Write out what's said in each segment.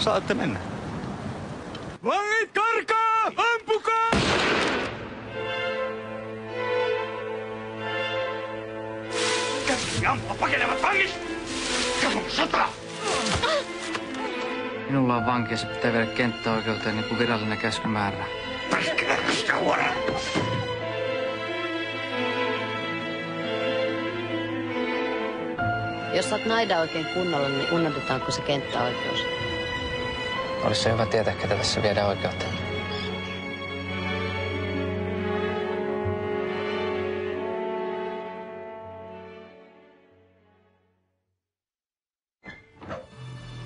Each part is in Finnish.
Saatte mennä. Vangit karkaa! Ampukaa! Käski ampua pakenevat vangit! Kamu sota! Minulla on vanki ja se pitää viedä kenttäoikeuteen niin kuin virallinen käsky määrää. Päskää huora! Jos saat naida oikein kunnolla, niin unohdetaanko se kenttäoikeus? Olisi se hyvä tietää, ketä tässä viedään oikeuteen.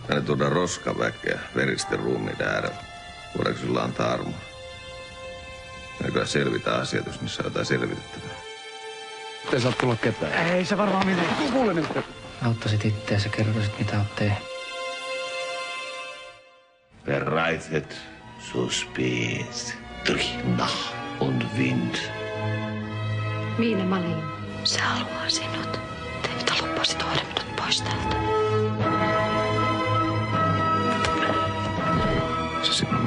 Tänne tuodaan roskaväkeä veristen ruumiiden äärellä. Voidaanko sulla antaa armoa? Me kyllä selvitään asiat, jos niissä on jotain selvitettävää. Ei saa tulla ketään. Ei se varmaan menee. Kuule nyt. Auttaisit itseäsi ja kertoisit, mitä oot tehnyt. Bereitet so spät durch Nacht und Wind. Miina Malin, se haluaa sinut. Te mitä lupasit tuoda minut pois täältä. Se sinun